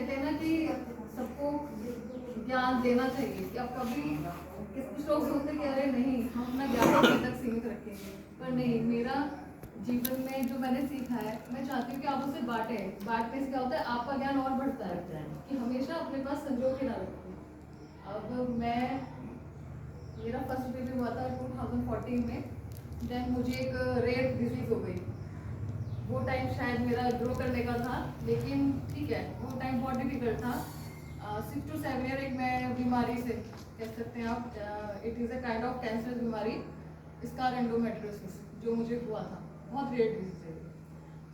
कहते हैं ना कि सबको ज्ञान देना चाहिए कि अब कभी कुछ लोग सोचते हैं कि अरे नहीं हम अपना ज्ञान अपने तक सीमित रखेंगे, पर नहीं, मेरा जीवन में जो मैंने सीखा है मैं चाहती हूँ कि आप उसे बांटें। बांटने से क्या होता है, आपका ज्ञान और बढ़ता है कि हमेशा अपने पास संजो के ना रखें। अब मेरा फर्स्ट बेबी हुआ था 2014 में। देन मुझे एक रेयर डिजीज हो गई। वो टाइम शायद मेरा ग्रो करने का था, लेकिन ठीक है वो टाइम बहुत डिफिकल्ट था। 6 to 7 ईयर एक मैं बीमारी से कह सकते हैं आप, it is a kind of cancer बीमारी, स्कार एंडोमेट्रियोसिस, जो मुझे हुआ था। बहुत रेयर डिजीज है।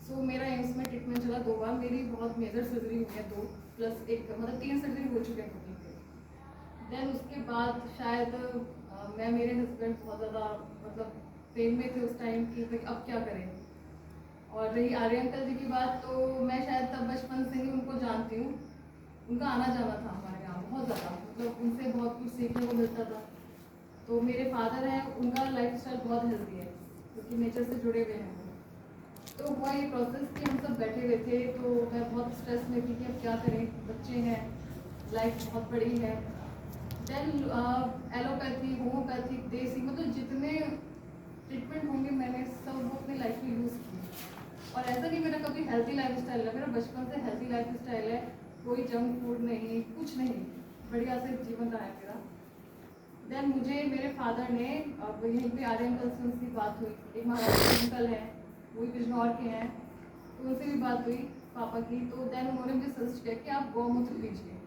सो मेरा एम्स में ट्रीटमेंट चला 2 बार। मेरी बहुत मेजर सर्जरी हुई है, 2 + 1 मतलब 3 सर्जरी हो चुके हैं टोटल। देन उसके बाद शायद मैं मेरे हस्बैंड बहुत ज़्यादा मतलब पेन में थे उस टाइम कि भाई अब क्या करें। और रही आर्य अंकल जी की बात, तो मैं शायद तब बचपन से ही उनको जानती हूँ। उनका आना जाना था हमारे यहाँ बहुत ज़्यादा, मतलब उनसे बहुत कुछ सीखने को मिलता था। तो मेरे फादर हैं, उनका लाइफस्टाइल बहुत हेल्दी है क्योंकि नेचर से जुड़े हुए हैं वो। तो हुआ ये प्रोसेस कि हम सब बैठे हुए थे, तो मैं बहुत स्ट्रेस में थी कि अब क्या करें, बच्चे हैं, लाइफ बहुत बड़ी है। देन एलोपैथी, होम्योपैथिक, देसी, मतलब जितने ट्रीटमेंट होंगे मैंने सब वो अपनी लाइफ में यूज़ किए। और ऐसा नहीं मेरा कभी हेल्थी लाइफस्टाइल है, मेरा बचपन से हेल्थी लाइफस्टाइल है, कोई जंक फूड नहीं, कुछ नहीं, बढ़िया से जीवन रहा है मेरा। देन मुझे मेरे फादर ने, अब यहीं पे आर्य अंकल से उनकी बात हुई, एक महाराष्ट्र अंकल हैं, वो भी बिजनौर के हैं, तो उनसे भी बात हुई पापा की। तो देन उन्होंने मुझे सजेस्ट किया कि आप गौमूत्र लीजिए।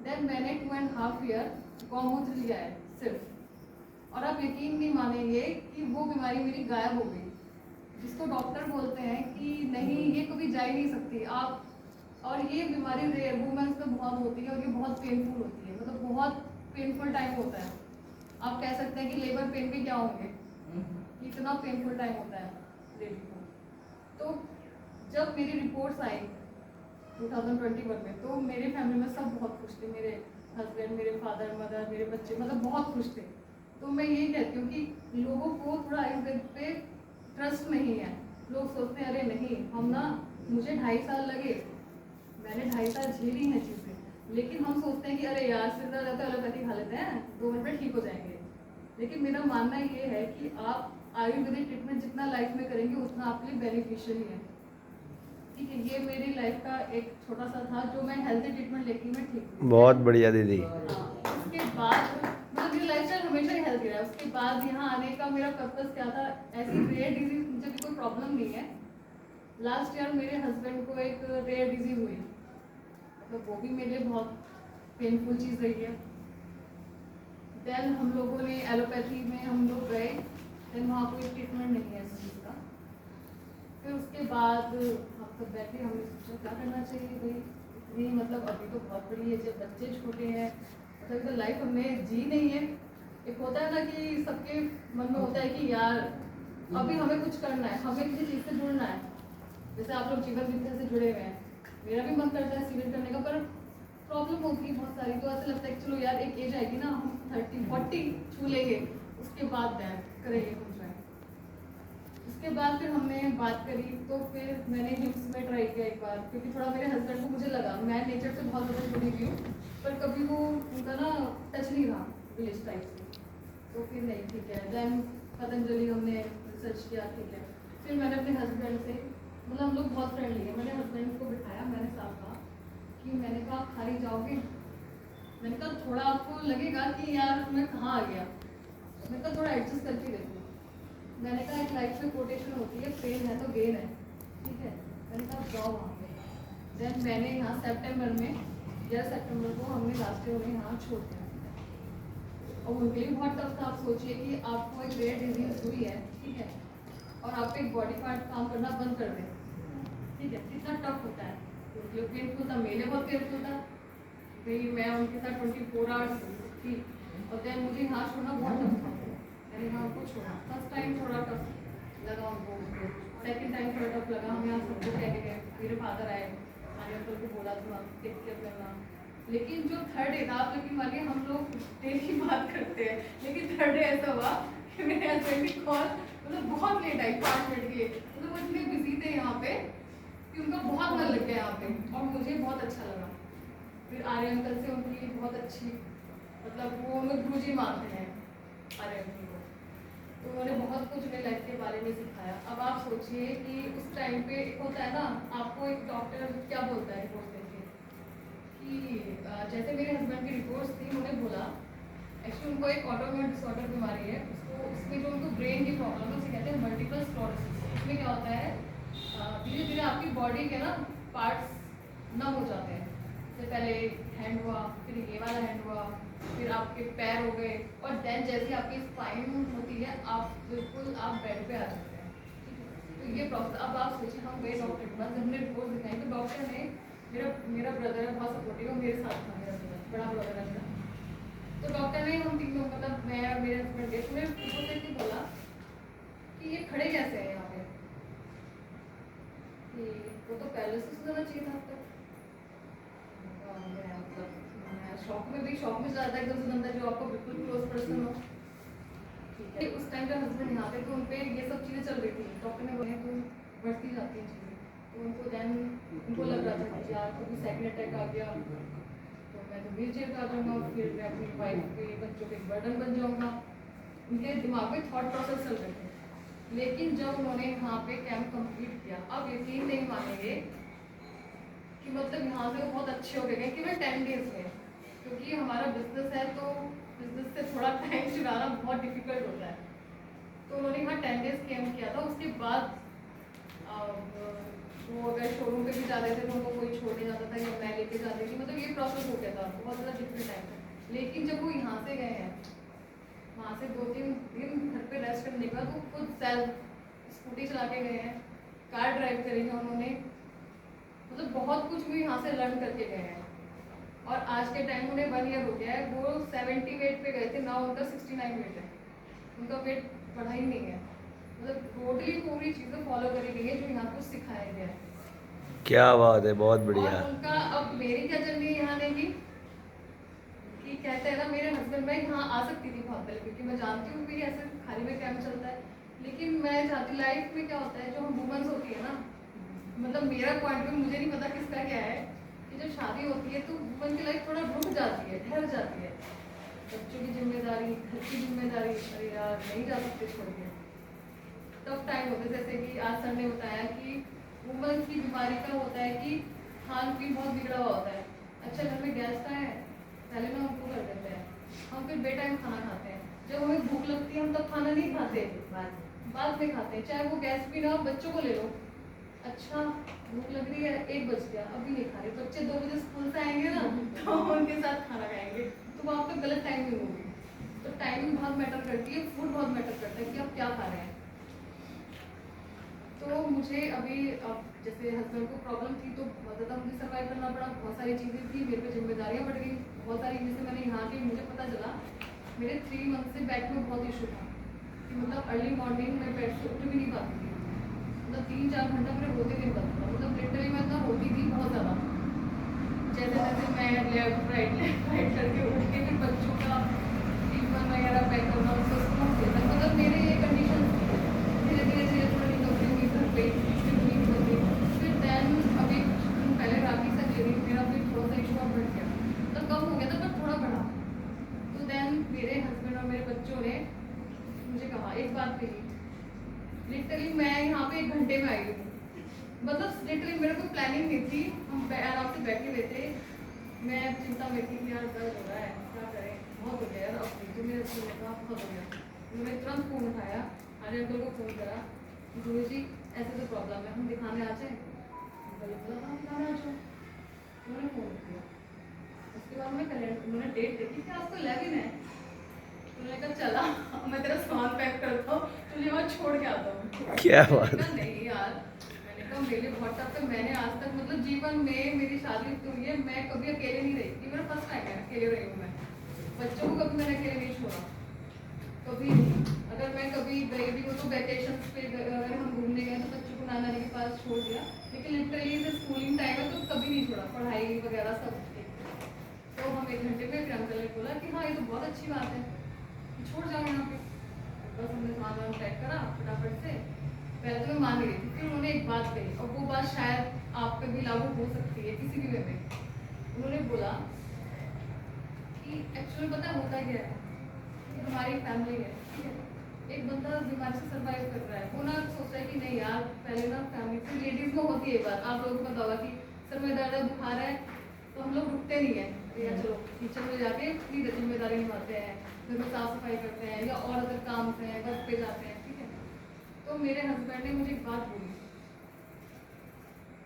देन मैंने 2.5 ईयर गौमूत्र लिया है सिर्फ, और आप यकीन नहीं मानेंगे कि वो बीमारी मेरी गायब हो गई, जिसको डॉक्टर बोलते हैं कि नहीं ये कभी जा ही नहीं सकती आप। और ये बीमारी रेयर वुमेन्स में बहुत होती है और ये बहुत पेनफुल होती है, मतलब बहुत पेनफुल टाइम होता है। आप कह सकते हैं कि लेबर पेन भी क्या होंगे, इतना पेनफुल टाइम होता है लेडी को। तो जब मेरी रिपोर्ट्स आई 2021 में, तो मेरे फैमिली में सब बहुत खुश थे, मेरे हस्बैंड, मेरे फादर, मदर, मेरे बच्चे, मतलब बहुत खुश थे। तो मैं यही कहती हूँ कि लोगों को थोड़ा आयुर्वेद पे ट्रस्ट नहीं है। लोग सोचते हैं अरे नहीं हम ना, मुझे 2.5 साल लगे, मैंने 2.5 साल झेली हैं चीज़ें, लेकिन हम सोचते हैं कि अरे यार सिर दर्द है तो एलोपैथी खा लेते हैं, 2 मिनट में ठीक हो जाएंगे। लेकिन मेरा मानना ये है कि आप आयुर्वेदिक ट्रीटमेंट जितना लाइफ में करेंगे उतना आपके लिए बेनिफिशियल है। ठीक है, ये मेरी लाइफ का एक छोटा सा था जो मैं हेल्थी ट्रीटमेंट लेके मैं ठीक हुई। बहुत बढ़िया दीदी। उसके बाद मतलब मेरी लाइफस्टाइल हमेशा ही हेल्थी रहा। उसके बाद यहाँ आने का मेरा पर्पस क्या था, ऐसी रेयर डिजीज मुझे भी कोई प्रॉब्लम नहीं है। लास्ट ईयर मेरे हस्बैंड को एक रेयर डिजीज हुई, तो वो भी मेरे लिए बहुत पेनफुल चीज़ रही है। देन हम लोगों ने एलोपैथी में हम लोग गए, देन वहाँ कोई ट्रीटमेंट नहीं है इस चीज़ का। फिर उसके बाद हम सब बैठे, हमने सोचा क्या करना चाहिए भाई, इतनी मतलब अभी तो बहुत बड़ी है, जब बच्चे छोटे हैं, मतलब तो लाइफ हमने जी नहीं है। एक होता है ना कि सबके मन में होता है कि यार अभी हमें कुछ करना है, हमें किसी चीज़ से जुड़ना है। जैसे आप लोग जीवन विद्या से जुड़े हुए हैं, मेरा भी मन करता है सिविल करने का, पर प्रॉब्लम होती है बहुत सारी। तो ऐसा लगता है कि चलो यार एक एज आएगी ना, हम 30-40 छू लेंगे, उसके बाद करेंगे कुछ है। उसके बाद फिर हमने बात करी, तो फिर मैंने हिम्स में ट्राई किया एक बार, क्योंकि थोड़ा मेरे हस्बैंड को मुझे लगा, मैं नेचर से बहुत ज़्यादा जुड़ी हुई हूँ, पर कभी वो उनका ना टच नहीं रहा विलेज टाइप से। तो फिर नहीं, ठीक है। देन पतंजलि हमने रिसर्च किया, ठीक है। फिर मैंने अपने हस्बैंड से, मतलब हम लोग बहुत फ्रेंडली हैं, मैंने हस्बैंड को बिठाया, मैंने साफ कहा कि मैंने कहा आप खाली जाओगे, मैंने कहा थोड़ा आपको लगेगा कि यार मैं कहाँ आ गया, मैंने कहा थोड़ा एडजस्ट करके देखो। मैंने कहा एक लाइफ में कोटेशन होती है, पेन है तो गेन है, ठीक है। मैंने कहा जाओ वहाँ पे। देन मैंने यहाँ सितंबर में, 11 सितंबर को हमने लास्ट ईयर उन्हें यहाँ छोड़ दिया। और उनके लिए बहुत टफ था। आप सोचिए कि आपको एक रेयर डिजीज हुई है, ठीक है, और आप एक बॉडी पार्ट काम करना बंद कर दें, ठीक है, कितना टफ होता है। उनके लिए पेनफुल था, मेरे बहुत पेनफुल था भाई। मैं उनके साथ 24 आवर्स थी, और देन मुझे यहाँ छोड़ना बहुत टफ था। मैंने यहाँ उनको छोड़ा, फर्स्ट टाइम थोड़ा टफ लगा उनको, सेकेंड टाइम थोड़ा टफ लगा। हम यहाँ सबको कह के गए, मेरे फादर आए, आने अंकल को बोला थोड़ा टेक केयर करना। लेकिन जो थर्ड डे था, आप लेकिन मानिए हम लोग डेली बात करते हैं, लेकिन थर्ड डे ऐसा हुआ कि मेरे हस्बैंड की कॉल मतलब बहुत लेट आई, 5 मिनट के लिए, मतलब वो इतने बिजी थे यहाँ पे कि उनका बहुत मन लग गया यहाँ पे और मुझे बहुत अच्छा लगा। फिर आर्य अंकल से उनकी बहुत अच्छी, मतलब वो हमें गुरुजी मानते हैं आर्य अंकल को, तो उन्होंने बहुत कुछ मेरे लाइफ के बारे में सिखाया। अब आप सोचिए कि उस टाइम पे एक होता है ना, आपको एक डॉक्टर क्या बोलता है रिपोर्ट देके कि जैसे मेरे हस्बैंड की रिपोर्ट्स थी, उन्होंने बोला एक्चुअली उनको एक ऑटोइम्यून डिसऑर्डर बीमारी है, उसको उसमें जो उनको ब्रेन की प्रॉब्लम है उसे कहते हैं मल्टीपल स्क्लेरोसिस। इसमें क्या होता है, धीरे धीरे आपकी बॉडी के ना पार्ट्स नम हो जाते हैं। जैसे पहले हैंड हुआ, फिर ये वाला हैंड हुआ, फिर आपके पैर हो गए, और देन जैसे आपकी स्पाइन होती है आप बिल्कुल आप बेड पे आ जाते हैं। तो ये प्रोसेस, अब आप सोचिए हम गए डॉक्टर के पास, जब हमने रिपोर्ट दिखाई तो डॉक्टर ने, मेरा ब्रदर है बहुत सपोर्टिव है, मेरे साथ था मेरा ब्रदर, बड़ा ब्रदर है मेरा। तो डॉक्टर ने हम तीनों, मतलब मैं और मेरे हस्बैंड गए, उन्होंने रिपोर्ट देख के बोला कि ये खड़े कैसे हैं यहाँ पे, कि वो तो पहले से सुधरना चाहिए था अब तक। मतलब मैं शॉक में भी, शॉक में ज़्यादा एकदम से बंदा जो आपको बिल्कुल क्लोज पर्सन हो। ठीक है, उस टाइम जब हस्बैंड यहाँ पे तो उन पे ये सब चीज़ें चल रही थी, डॉक्टर ने बोला तो बढ़ती जाती हैं चीज़ें, तो उनको देन उनको लग रहा था कि यार कभी सेकंड अटैक आ गया तो मैं तो व्हील चेयर पे आ जाऊँगा, फिर मैं अपनी वाइफ पे बच्चों पे बर्डन बन जाऊँगा। उनके दिमाग में थॉट प्रोसेस चल रहे थे। लेकिन जब उन्होंने यहाँ पे कैंप कंप्लीट किया, अब यकीन नहीं मानेंगे कि मतलब यहाँ से वो बहुत अच्छे हो गए कि मैं 10 डेज में, क्योंकि हमारा बिजनेस है तो बिजनेस से थोड़ा टाइम छुड़ाना बहुत डिफिकल्ट होता है। तो उन्होंने यहाँ 10 डेज कैंप किया था। उसके बाद वो अगर शोरूम पे भी जाते थे तो उनको कोई छोड़ने जाता था या मैं लेके जाती थी, मतलब ये प्रोसेस हो गया था, बहुत ज़्यादा डिफरेंट टाइम था। लेकिन जब वो यहाँ से गए हैं, वहाँ से 2-3 दिन घर पे रेस्ट करने के बाद वो खुद सेल्फ स्कूटी चला के गए हैं, कार ड्राइव करी है उन्होंने, मतलब बहुत कुछ भी यहाँ से लर्न करके गए हैं। और आज के टाइम उन्हें 1 ईयर हो गया है, वो 70 वेट पे गए थे, ना उनका 69 वेट है, उनका वेट बढ़ा ही नहीं है। मतलब टोटली पूरी चीज़ें फॉलो करी गई है जो यहाँ कुछ सिखाया गया है। क्या बात है, बहुत बढ़िया। और उनका, अब मेरी क्या जर्नी है यहाँ आने की, कि कहते हैं ना मेरे हस्बैंड, मैं यहाँ आ सकती थी बहुत पहले क्योंकि मैं जानती हूँ कि ऐसे खाली में कैंप चलता है, लेकिन मैं चाहती लाइफ में क्या होता है जो हम वुमेन्स होती है ना, मतलब मेरा पॉइंट में मुझे नहीं पता किसका क्या है, कि जब शादी होती है तो वुमन की लाइफ थोड़ा रुक जाती है, ठहर जाती है। बच्चों की जिम्मेदारी, घर की जिम्मेदारी, अरे यार नहीं जा सकते छोड़ के, टफ टाइम होता है। जैसे कि आज सर ने बताया कि वुमेन की बीमारी का होता है कि खान पीन बहुत बिगड़ा हुआ होता है। अच्छा घर में गेस्ट आए, पहले ना उनको कर देते हैं, हम फिर बेटाइम खाना खाते हैं, जब हमें भूख लगती है हम तब खाना नहीं खाते, बाद में खाते हैं, चाहे वो गेस्ट भी ना हो। बच्चों को ले लो, अच्छा भूख लग रही है, 1 बज गया, अभी नहीं खा रहे, बच्चे 2 बजे स्कूल से आएंगे ना तो उनके साथ खाना खाएंगे, तो वो आपका गलत टाइमिंग होगी। तो टाइमिंग बहुत मैटर करती है, फूड बहुत मैटर करता है कि आप क्या खा रहे हैं। तो मुझे अभी, अब जैसे हस्बैंड को प्रॉब्लम थी तो बहुत ज़्यादा मुझे सर्वाइव करना पड़ा, बहुत सारी चीज़ें थी, मेरे पे जिम्मेदारियाँ बढ़ गई बहुत सारी। जैसे मैंने यहाँ के, मुझे पता चला मेरे 3 मंथ से बैक में बहुत इशू था कि मतलब अर्ली मॉर्निंग मैं बेड से उठ भी नहीं पाती थी, मतलब 3-4 घंटा मेरे होते नहीं पाता था, मतलब लिटरली मैं इतना होती थी बहुत ज़्यादा। जैसे जैसे मैं लेफ्ट राइट करके उठ के फिर बच्चों का टिफिन वगैरह पैक करना, उसको स्कूल देना, मतलब मेरे ये कंडीशन धीरे धीरे धीरे थोड़ी रिकवरी हुई घर पे, फिर ठीक होती। फिर देन अभी कुछ दिन पहले राखी से ले मेरा फिर थोड़ा सा इशू बढ़ गया, मतलब कम हो गया था पर थोड़ा बढ़ा। तो देन मेरे हस्बैंड और मेरे बच्चों ने मुझे कहा, एक बात कही, लिटरली मैं यहाँ पे 1 घंटे में आई हूँ, मतलब लिटरली मेरे को प्लानिंग नहीं थी, हम आराम से बैठे हुए थे, मैं चिंता में थी कि यार दर्द हो रहा है, क्या करें, बहुत हो गया यार, अब जो मेरे स्कूल का बहुत हो गया। मैंने तुरंत फ़ोन उठाया, आर्य अंकल को फ़ोन करा, गुरु जी ऐसे तो प्रॉब्लम है, हम दिखाने आ जाए? अंकल बोला हाँ दिखाने आ जाओ। उन्होंने फ़ोन किया, उसके बाद मैं कैलेंडर, उन्होंने डेट देखी कि आज तो 11 है, उन्होंने कहा चला मैं तेरा सामान पैक करता हूँ, तुझे वहाँ छोड़ के आता हूँ। क्या बात है नहीं यार, मैंने कहा मेरे बहुत टफ है, मैंने आज तक मतलब जीवन में मेरी शादी हुई है, मैं कभी अकेले नहीं रही, ये मेरा फर्स्ट टाइम है अकेले रही हूँ मैं, बच्चों को कभी मैंने अकेले नहीं छोड़ा, कभी नहीं। अगर मैं कभी गई भी हूँ तो वैकेशन पे अगर हम घूमने गए तो बच्चों को नाना के पास छोड़ दिया, लेकिन लिटरली जब स्कूलिंग टाइम है तो कभी नहीं छोड़ा, पढ़ाई वगैरह सब। तो हम 1 घंटे में, फिर अंकल ने बोला कि हाँ ये तो बहुत अच्छी बात है, छोड़ जाओ यहाँ पे। बस हमने सामान पैक करा फटाफट से, पहले तो मैं मान नहीं रही थी, फिर उन्होंने एक बात कही और वो बात शायद आप पे भी लागू हो सकती है किसी भी वे में। उन्होंने बोला कि एक्चुअली पता है होता क्या है, कि हमारी फैमिली है, ठीक है, एक बंदा बीमारी से सर्वाइव कर रहा है, वो ना सोचता है कि नहीं यार पहले ना फैमिली से लेडीज में होती है बात, आप लोगों को पता होगा कि सर में दर्द है, बुखार है, तो हम लोग रुकते नहीं है, या चलो किचन में जाके अपनी जिम्मेदारी निभाते हैं, घर में साफ सफाई करते हैं या और अदर काम से हैं, घर पे जाते हैं, ठीक है। तो मेरे हस्बैंड ने मुझे एक बात बोली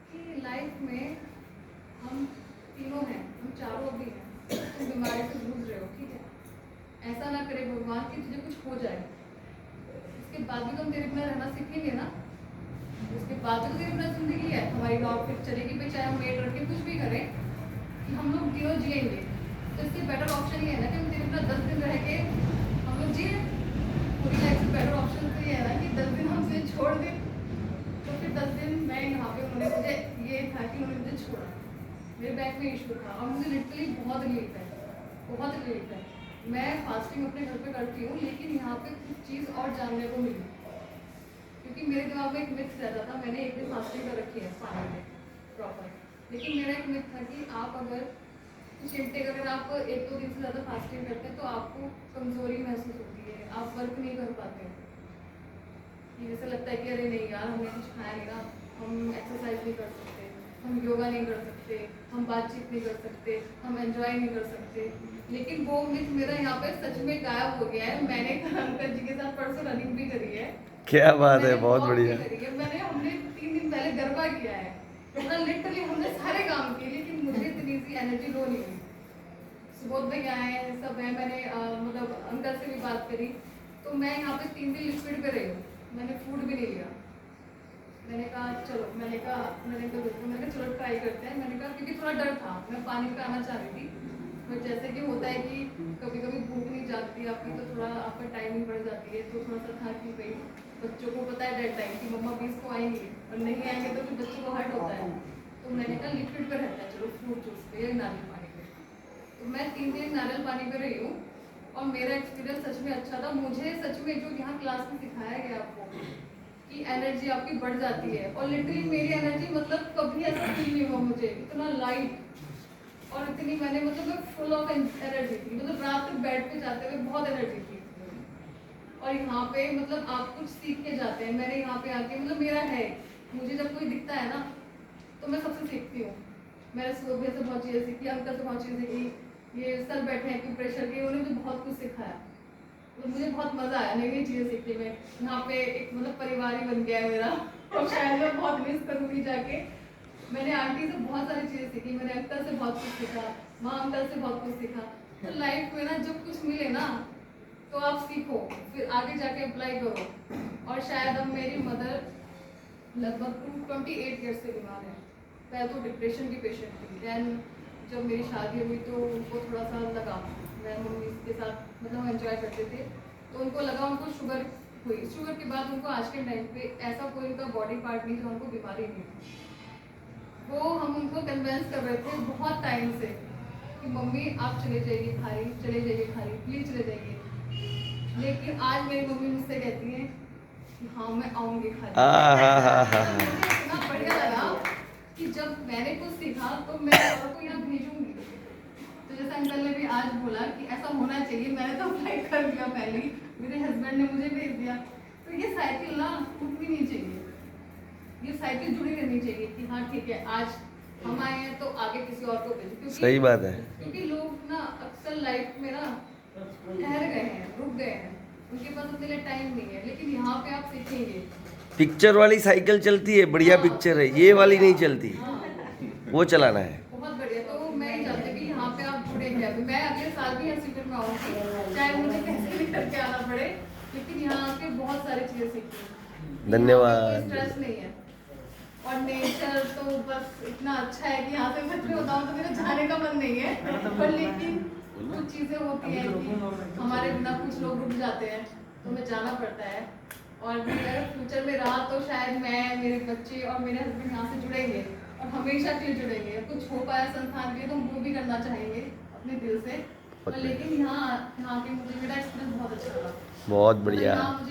कि लाइफ में हम तीनों हैं, हम चारों अभी हैं, तुम बीमारी से जूझ रहे हो, ठीक है, ऐसा ना करे भगवान कि तुझे कुछ हो जाए, इसके बाद भी तुम तेरे बिना रहना सीखेंगे ना, उसके बाद भी तो तेरे बिना जिंदगी है, हमारी डॉग फिर चलेगी भी, चाहे हम मेड रखें कुछ भी करें, कि हम लोग तीनों जिएंगे, तो इससे बेटर ऑप्शन ये है ना कि हम तेरे बिना 10 दिन रह के हम लोग जिए, पूरी लाइफ से बेटर ऑप्शन तो ये है ना कि 10 दिन हमसे छोड़ दें, तो फिर 10 दिन मैं यहाँ पे उन्होंने मुझे ये था कि उन्होंने मुझे छोड़ा, मेरे बैक में इशू था और मुझे लिटरली बहुत रिलीफ है, बहुत रिलीफ है। मैं फास्टिंग अपने घर पे करती हूँ, लेकिन यहाँ पे कुछ चीज़ और जानने को मिली, क्योंकि मेरे दिमाग में एक मिथ रहता था, मैंने एक दिन फास्टिंग कर रखी है पानी में प्रॉपर, लेकिन मेरा एक मिथ था कि आप अगर कुछ इनटेक अगर आप 1-2 दिन से ज़्यादा फास्टिंग करते हैं तो आपको कमज़ोरी महसूस होती है, आप वर्क नहीं कर पाते, कि जैसे लगता है कि अरे नहीं यार हमने कुछ खाया नहीं ना, हम एक्सरसाइज नहीं कर सकते, हम योगा नहीं कर सकते, हम बातचीत नहीं कर सकते, हम एंजॉय नहीं कर सकते, लेकिन वो मिथ मेरा यहाँ पे सच में गायब हो गया है। मैंने अंकल जी के साथ परसों रनिंग भी करी है, क्या बात है, मैंने बहुत walk बढ़िया। भी करी है, हमने 3 दिन पहले गरबा किया है, मतलब लिटरली हमने सारे काम किए, लेकिन मुझे इतनी सी एनर्जी लो नहीं हुई। सुबोध में क्या है सब है, मैंने मतलब अंकल से भी बात करी, तो मैं यहाँ पे 3 दिन लिक्विड पे रही हूँ, मैंने फूड भी नहीं लिया, मैंने कहा चलो, मैंने कहा मैंने चलो ट्राई करते हैं, मैंने कहा क्योंकि थोड़ा डर था, मैं पानी पे आना चाह रही थी, बट जैसे कि होता है कि कभी कभी भूख नहीं जागती आपकी, तो थोड़ा आपका टाइमिंग बढ़ जाती है, तो थोड़ा सा था कि भाई बच्चों को पता है डेड टाइम कि मम्मा 20 को आएंगे और नहीं आएंगे तो फिर बच्चों को हर्ट होता है, तो मैंने कहा लिक्विड पे रहता है, चलो फ्रूट जूस पे या नारियल पानी पे, तो मैं 3 दिन नारियल पानी पे रही हूँ और मेरा एक्सपीरियंस सच में अच्छा था। मुझे सच में जो यहाँ क्लास में सिखाया गया आपको कि एनर्जी आपकी बढ़ जाती है, और लिटरली मेरी एनर्जी मतलब कभी ऐसा फील नहीं हुआ मुझे, इतना लाइट और इतनी मैंने मतलब मैं फुल ऑफ एनर्जी थी, मतलब रात तक बेड पे जाते हुए बहुत एनर्जी थी। और यहाँ पे मतलब आप कुछ सीख के जाते हैं, मैंने यहाँ पे आके मतलब मेरा है, मुझे जब कोई दिखता है ना तो मैं सबसे सीखती हूँ, मैंने सुबह से बहुत चीज़ें सीखी, अंकल से बहुत चीज़ें सीखी, ये सर बैठे हैं कि प्रेशर के, उन्होंने मुझे बहुत कुछ सिखाया, तो मुझे बहुत मज़ा आया नई नई चीज़ें सीखने में। यहाँ पे एक मतलब परिवार ही बन गया है मेरा, और शायद मैं बहुत मिस करूँगी जाके। मैंने आंटी से बहुत सारी चीज़ें सीखी, मैंने अंकल से बहुत कुछ सीखा, माँ अंकल से बहुत कुछ सीखा, तो लाइफ में ना जब कुछ मिले ना तो आप सीखो, फिर आगे जाके अप्लाई करो। और शायद अब मेरी मदर लगभग 28 ईयर्स से बीमार है, पहले तो डिप्रेशन की पेशेंट थी, देन जब मेरी शादी हुई तो उनको थोड़ा सा लगा, मैं मम्मी के साथ मतलब हम एंजॉय करते थे, तो उनको लगा, उनको शुगर हुई, शुगर के बाद उनको आज के टाइम पे ऐसा कोई उनका बॉडी पार्ट नहीं जो उनको बीमारी नहीं थी। वो हम उनको कन्वेंस कर रहे थे बहुत टाइम से कि मम्मी आप चले जाइए खाली, चले जाइए खाली, प्लीज चले जाइए, लेकिन आज मेरी मम्मी मुझसे कहती है कि हाँ मैं आऊँगी खाली। मुझे इतना बढ़िया लगा कि जब मैंने कुछ सीखा तो मैं आपको यहाँ भेजूंगी। तो जैसे अंकल ने भी आज बोला कि ऐसा होना चाहिए, मैंने तो अप्लाई कर दिया पहले ही, मेरे हस्बैंड ने मुझे भेज दिया, तो ये साइकिल ना टूटनी नहीं चाहिए, ये साइकिल जुड़ी रहनी चाहिए कि हाँ ठीक है आज हम आए हैं तो आगे किसी और को भेजो, क्योंकि सही बात है। क्योंकि लोग ना अक्सर लाइफ में ना ठहर गए हैं, रुक गए हैं, उनके पास अपने लिए टाइम नहीं है, लेकिन यहाँ पे आप सीखेंगे। पिक्चर वाली साइकिल चलती है, बढ़िया पिक्चर है, ये वाली नहीं चलती, वो चलाना है। बहुत बढ़िया, तो मैं ये चाहती हूँ कि यहाँ पे आप जुड़ेंगे, अभी मैं अगले साल भी यहाँ सीकर में आऊँगी, चाहे मुझे कैसे भी करके आना पड़े, लेकिन यहाँ आके बहुत सारी चीज़ें सीखी हैं। धन्यवाद। स्ट्रेस नहीं है, और नेचर तो बस इतना अच्छा है कि यहाँ से सच में बताऊँ तो मेरा जाने का मन नहीं है, पर लेकिन कुछ चीज़ें होती हैं कि हमारे बिना कुछ लोग रुक जाते हैं, तो हमें जाना पड़ता है। और भी अगर फ्यूचर में रहा तो शायद मैं, मेरे बच्चे और मेरे हस्बैंड यहाँ से जुड़ेंगे और हमेशा के लिए जुड़ेंगे। कुछ हो पाया संस्थान के लिए तो हम वो भी करना चाहेंगे अपने दिल से, पर लेकिन यहाँ के मुझे मेरा एक्सपीरियंस बहुत अच्छा लगा, बहुत बढ़िया। यहाँ